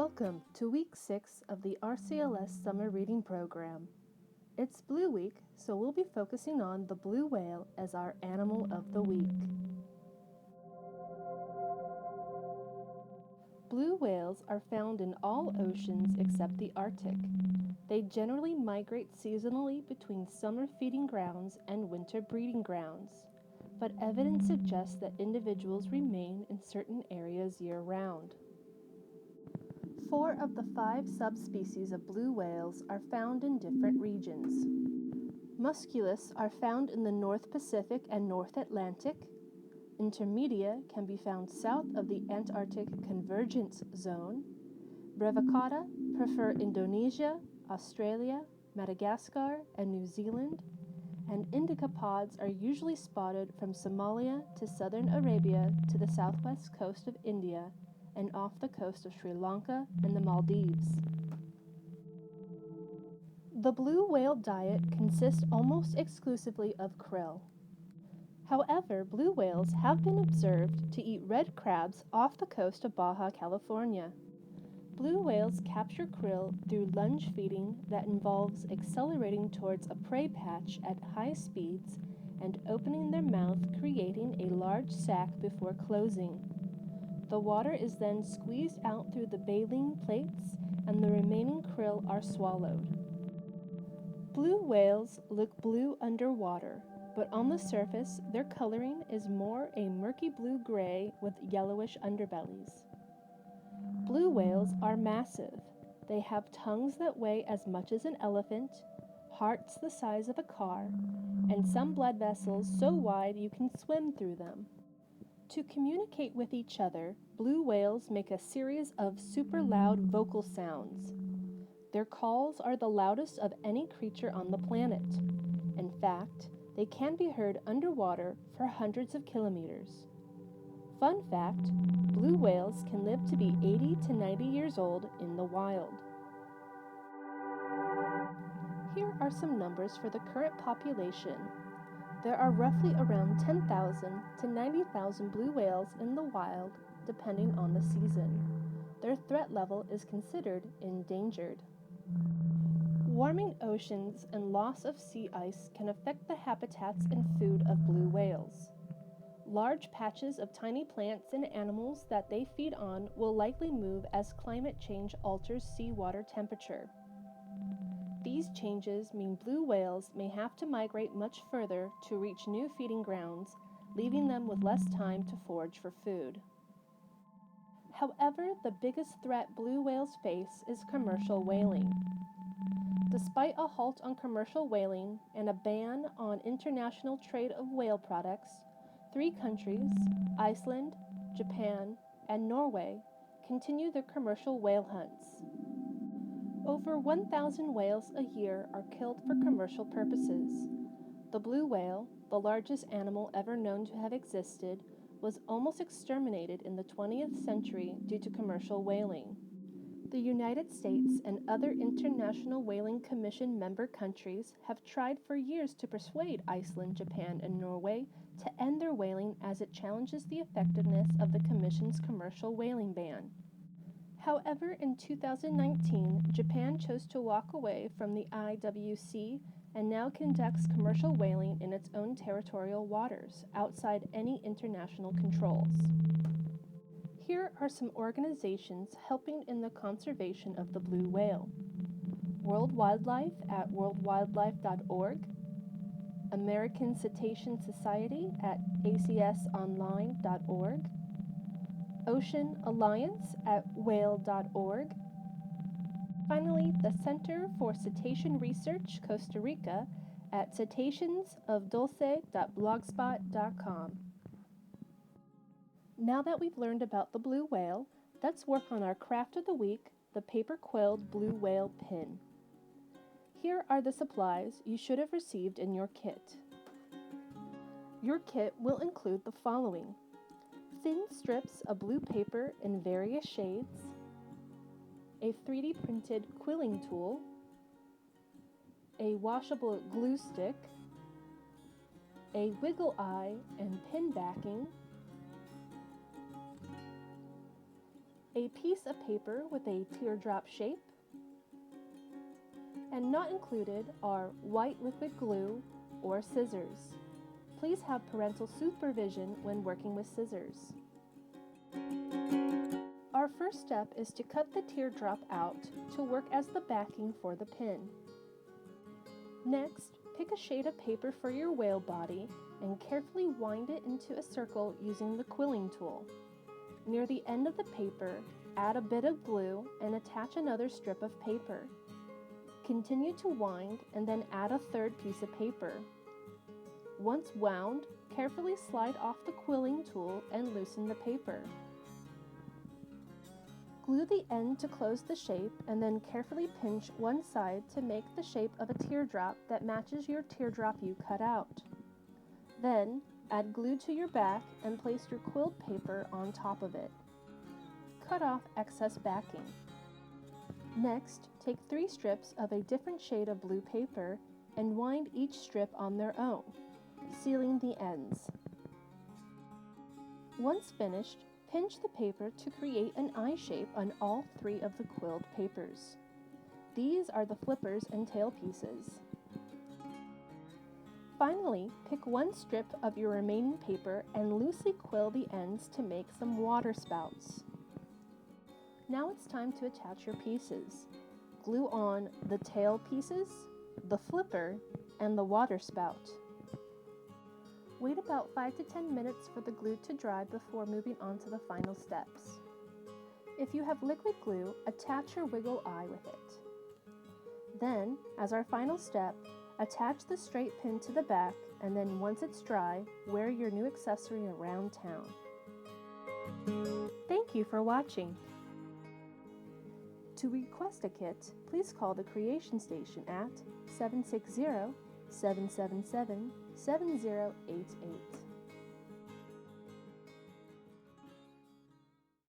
Welcome to Week 6 of the RCLS Summer Reading Program. It's Blue Week, so we'll be focusing on the blue whale as our animal of the week. Blue whales are found in all oceans except the Arctic. They generally migrate seasonally between summer feeding grounds and winter breeding grounds, but evidence suggests that individuals remain in certain areas year-round. 4 of the 5 subspecies of blue whales are found in different regions. Musculus are found in the North Pacific and North Atlantic. Intermedia can be found south of the Antarctic Convergence Zone. Brevicauda prefer Indonesia, Australia, Madagascar, and New Zealand. And indicapods are usually spotted from Somalia to southern Arabia to the southwest coast of India and off the coast of Sri Lanka and the Maldives. The blue whale diet consists almost exclusively of krill. However, blue whales have been observed to eat red crabs off the coast of Baja California. Blue whales capture krill through lunge feeding that involves accelerating towards a prey patch at high speeds and opening their mouth, creating a large sac before closing. The water is then squeezed out through the baleen plates and the remaining krill are swallowed. Blue whales look blue underwater, but on the surface their coloring is more a murky blue-gray with yellowish underbellies. Blue whales are massive. They have tongues that weigh as much as an elephant, hearts the size of a car, and some blood vessels so wide you can swim through them. To communicate with each other, blue whales make a series of super loud vocal sounds. Their calls are the loudest of any creature on the planet. In fact, they can be heard underwater for hundreds of kilometers. Fun fact, blue whales can live to be 80 to 90 years old in the wild. Here are some numbers for the current population. There are roughly around 10,000 to 90,000 blue whales in the wild, depending on the season. Their threat level is considered endangered. Warming oceans and loss of sea ice can affect the habitats and food of blue whales. Large patches of tiny plants and animals that they feed on will likely move as climate change alters seawater temperature. These changes mean blue whales may have to migrate much further to reach new feeding grounds, leaving them with less time to forage for food. However, the biggest threat blue whales face is commercial whaling. Despite a halt on commercial whaling and a ban on international trade of whale products, 3 countries, Iceland, Japan, and Norway, continue their commercial whale hunts. Over 1,000 whales a year are killed for commercial purposes. The blue whale, the largest animal ever known to have existed, was almost exterminated in the 20th century due to commercial whaling. The United States and other International Whaling Commission member countries have tried for years to persuade Iceland, Japan, and Norway to end their whaling as it challenges the effectiveness of the Commission's commercial whaling ban. However, in 2019, Japan chose to walk away from the IWC and now conducts commercial whaling in its own territorial waters, outside any international controls. Here are some organizations helping in the conservation of the blue whale. World Wildlife at worldwildlife.org, American Cetacean Society at acsonline.org, Ocean Alliance at whale.org. Finally, the Center for Cetacean Research, Costa Rica at cetationsofdulce.blogspot.com. Now that we've learned about the blue whale, let's work on our craft of the week, the paper quilled blue whale pin. Here are the supplies you should have received in your kit. Your kit will include the following: thin strips of blue paper in various shades, a 3D printed quilling tool, a washable glue stick, a wiggle eye and pin backing, a piece of paper with a teardrop shape, and not included are white liquid glue or scissors. Please have parental supervision when working with scissors. Our first step is to cut the teardrop out to work as the backing for the pin. Next, pick a shade of paper for your whale body and carefully wind it into a circle using the quilling tool. Near the end of the paper, add a bit of glue and attach another strip of paper. Continue to wind and then add a third piece of paper. Once wound, carefully slide off the quilling tool and loosen the paper. Glue the end to close the shape and then carefully pinch one side to make the shape of a teardrop that matches your teardrop you cut out. Then, add glue to your back and place your quilled paper on top of it. Cut off excess backing. Next, take 3 strips of a different shade of blue paper and wind each strip on their own, sealing the ends. Once finished, pinch the paper to create an eye shape on all 3 of the quilled papers. These are the flippers and tail pieces. Finally, pick 1 strip of your remaining paper and loosely quill the ends to make some water spouts. Now it's time to attach your pieces. Glue on the tail pieces, the flipper, and the water spout. Wait about 5 to 10 minutes for the glue to dry before moving on to the final steps. If you have liquid glue, attach your wiggle eye with it. Then, as our final step, attach the straight pin to the back, and then once it's dry, wear your new accessory around town. Thank you for watching. To request a kit, please call the Creation Station at 760-777-7088.